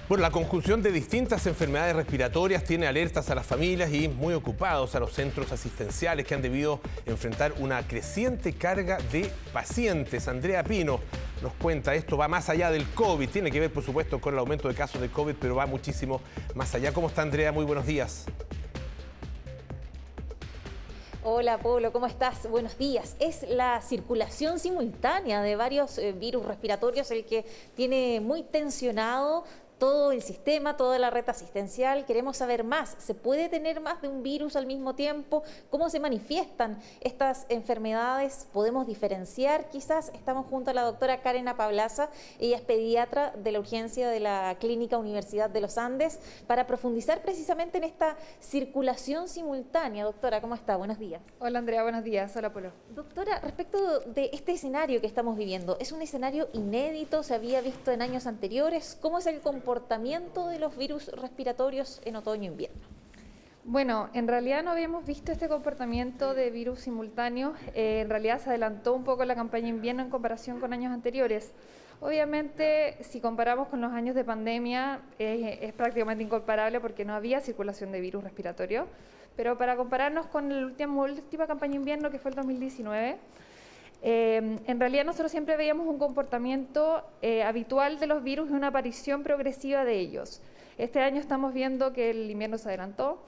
Bueno, la conjunción de distintas enfermedades respiratorias tiene alertas a las familias y muy ocupados a los centros asistenciales que han debido enfrentar una creciente carga de pacientes. Andrea Pino nos cuenta, esto va más allá del COVID, tiene que ver por supuesto con el aumento de casos de COVID, pero va muchísimo más allá. ¿Cómo está Andrea? Muy buenos días. Hola Pablo, ¿cómo estás? Buenos días. Es la circulación simultánea de varios virus respiratorios el que tiene muy tensionado todo el sistema, toda la red asistencial. Queremos saber más. ¿Se puede tener más de un virus al mismo tiempo? ¿Cómo se manifiestan estas enfermedades? ¿Podemos diferenciar? Quizás estamos junto a la doctora Karen Apablaza, ella es pediatra de la urgencia de la Clínica Universidad de los Andes, para profundizar precisamente en esta circulación simultánea. Doctora, ¿cómo está? Buenos días. Hola Andrea, buenos días. Hola Polo. Doctora, respecto de este escenario que estamos viviendo, ¿es un escenario inédito? ¿Se había visto en años anteriores? ¿Cómo es el comportamiento de los virus respiratorios en otoño-invierno? Bueno, en realidad no habíamos visto este comportamiento de virus simultáneos. En realidad se adelantó un poco la campaña invierno en comparación con años anteriores. Obviamente, si comparamos con los años de pandemia, es prácticamente incomparable porque no había circulación de virus respiratorio. Pero para compararnos con la última campaña invierno, que fue el 2019, en realidad nosotros siempre veíamos un comportamiento habitual de los virus y una aparición progresiva de ellos. Este año estamos viendo que el invierno se adelantó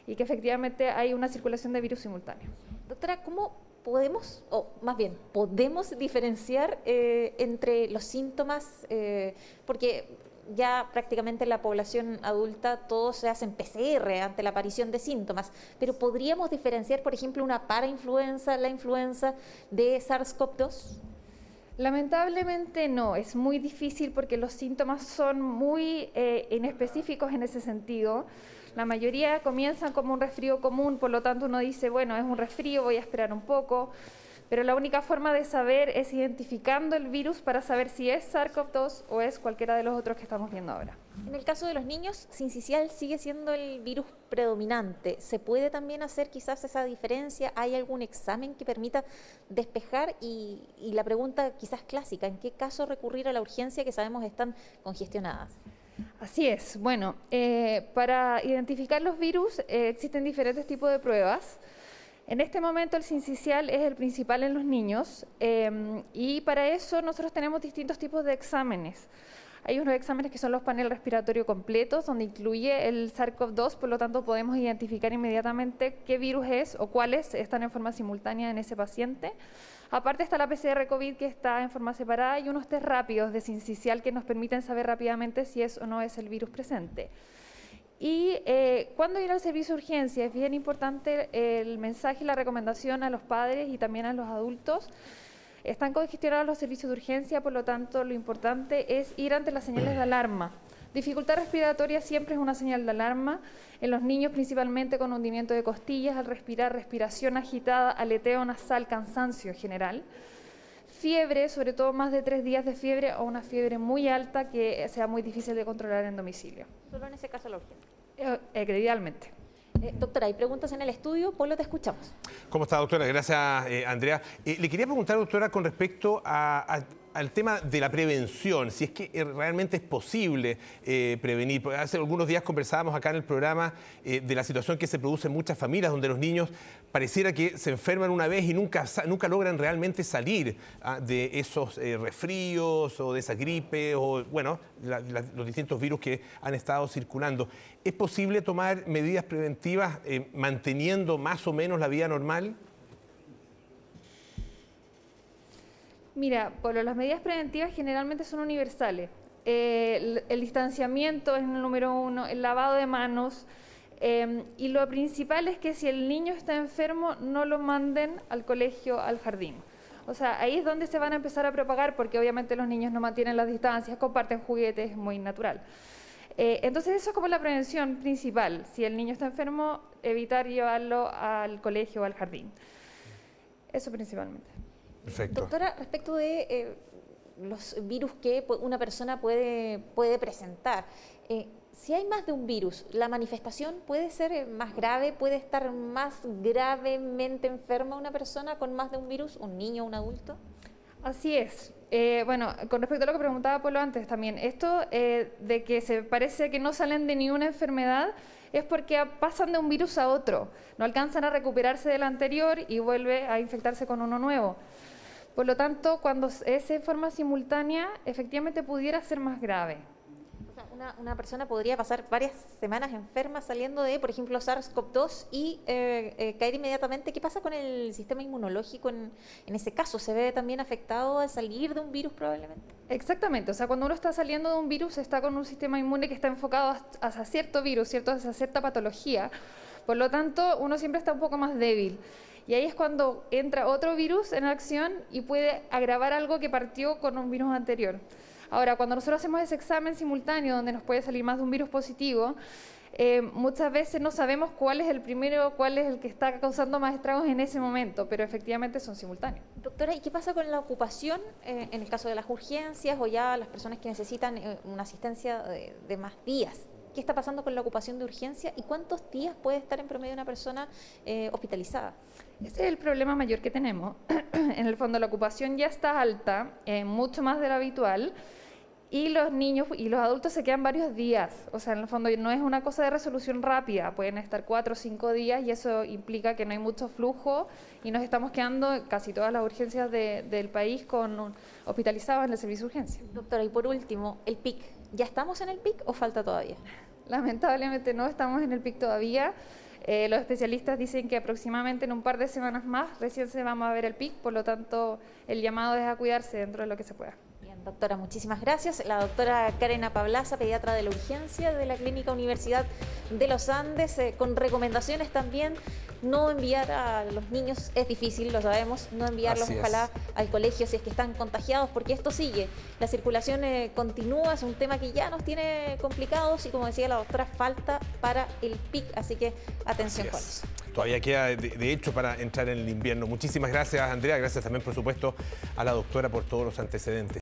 y que efectivamente hay una circulación de virus simultáneo. Doctora, ¿cómo podemos, o más bien, podemos diferenciar entre los síntomas? Porque ya prácticamente en la población adulta todos se hacen PCR ante la aparición de síntomas, pero ¿podríamos diferenciar, por ejemplo, una parainfluenza, la influenza de SARS-CoV-2? Lamentablemente no, es muy difícil porque los síntomas son muy inespecíficos en ese sentido. La mayoría comienzan como un resfrío común, por lo tanto uno dice, bueno, es un resfrío, voy a esperar un poco. Pero la única forma de saber es identificando el virus para saber si es SARS-CoV-2 o es cualquiera de los otros que estamos viendo ahora. En el caso de los niños, sincicial sigue siendo el virus predominante. ¿Se puede también hacer quizás esa diferencia? ¿Hay algún examen que permita despejar? Y la pregunta quizás clásica, ¿en qué caso recurrir a la urgencia que sabemos están congestionadas? Así es. Bueno, para identificar los virus existen diferentes tipos de pruebas. En este momento el sincicial es el principal en los niños y para eso nosotros tenemos distintos tipos de exámenes. Hay unos exámenes que son los paneles respiratorios completos, donde incluye el SARS-CoV-2, por lo tanto podemos identificar inmediatamente qué virus es o cuáles están en forma simultánea en ese paciente. Aparte está la PCR COVID, que está en forma separada, y unos test rápidos de sincicial que nos permiten saber rápidamente si es o no es el virus presente. Y cuando ir al servicio de urgencia es bien importante el mensaje y la recomendación a los padres y también a los adultos. Están congestionados los servicios de urgencia, por lo tanto lo importante es ir ante las señales de alarma. Dificultad respiratoria siempre es una señal de alarma, en los niños principalmente con hundimiento de costillas, al respirar, respiración agitada, aleteo nasal, cansancio general. Fiebre, sobre todo más de 3 días de fiebre o una fiebre muy alta que sea muy difícil de controlar en domicilio. Solo en ese caso la urgencia. Idealmente. Doctora, ¿hay preguntas en el estudio? Polo, te escuchamos. ¿Cómo está, doctora? Gracias, Andrea. Le quería preguntar, doctora, con respecto al tema de la prevención, si es que realmente es posible prevenir. Porque hace algunos días conversábamos acá en el programa de la situación que se produce en muchas familias, donde los niños pareciera que se enferman una vez y nunca logran realmente salir de esos resfríos o de esa gripe o, bueno, los distintos virus que han estado circulando. ¿Es posible tomar medidas preventivas manteniendo más o menos la vida normal? Mira, Polo, las medidas preventivas generalmente son universales. El distanciamiento es el número 1, el lavado de manos, y lo principal es que si el niño está enfermo no lo manden al colegio, al jardín. O sea, ahí es donde se van a empezar a propagar porque obviamente los niños no mantienen las distancias, comparten juguetes, es muy natural. Entonces eso es como la prevención principal. Si el niño está enfermo, evitar llevarlo al colegio o al jardín. Eso principalmente. Perfecto. Doctora, respecto de los virus que una persona puede presentar, si hay más de un virus, ¿la manifestación puede ser más grave? ¿Puede estar más gravemente enferma una persona con más de un virus, un niño o un adulto? Así es. Bueno, con respecto a lo que preguntaba Polo antes también, esto de que se parece que no salen de ninguna enfermedad es porque pasan de un virus a otro, no alcanzan a recuperarse del anterior y vuelve a infectarse con uno nuevo. Por lo tanto, cuando es de forma simultánea, efectivamente pudiera ser más grave. O sea, una persona podría pasar varias semanas enferma saliendo de, por ejemplo, SARS-CoV-2 y caer inmediatamente. ¿Qué pasa con el sistema inmunológico en ese caso? ¿Se ve también afectado al salir de un virus probablemente? Exactamente, o sea, cuando uno está saliendo de un virus está con un sistema inmune que está enfocado hacia cierto virus, ¿cierto? Hacia cierta patología. Por lo tanto, uno siempre está un poco más débil. Y ahí es cuando entra otro virus en acción y puede agravar algo que partió con un virus anterior. Ahora, cuando nosotros hacemos ese examen simultáneo donde nos puede salir más de un virus positivo, muchas veces no sabemos cuál es el primero, cuál es el que está causando más estragos en ese momento, pero efectivamente son simultáneos. Doctora, ¿y qué pasa con la ocupación en el caso de las urgencias o ya las personas que necesitan una asistencia de más días? ¿Qué está pasando con la ocupación de urgencia y cuántos días puede estar en promedio una persona hospitalizada? Ese es el problema mayor que tenemos. En el fondo, la ocupación ya está alta, mucho más de lo habitual, y los niños y los adultos se quedan varios días. O sea, en el fondo no es una cosa de resolución rápida, pueden estar 4 o 5 días y eso implica que no hay mucho flujo y nos estamos quedando casi todas las urgencias del país hospitalizados en el servicio de urgencia. Doctora, y por último, el PIC. ¿Ya estamos en el PIC o falta todavía? Lamentablemente no estamos en el PIC todavía. Los especialistas dicen que aproximadamente en un par de semanas más recién se vamos a ver el PIC, por lo tanto el llamado es a cuidarse dentro de lo que se pueda. Bien, doctora, muchísimas gracias. La doctora Karen Apablaza, pediatra de la urgencia de la Clínica Universidad de los Andes, con recomendaciones también. No enviar a los niños, es difícil, lo sabemos, no enviarlos ojalá al colegio si es que están contagiados, porque esto sigue. La circulación continúa, es un tema que ya nos tiene complicados y como decía la doctora, falta para el PIC, así que atención con eso. Todavía queda, de hecho, para entrar en el invierno. Muchísimas gracias, Andrea. Gracias también, por supuesto, a la doctora por todos los antecedentes.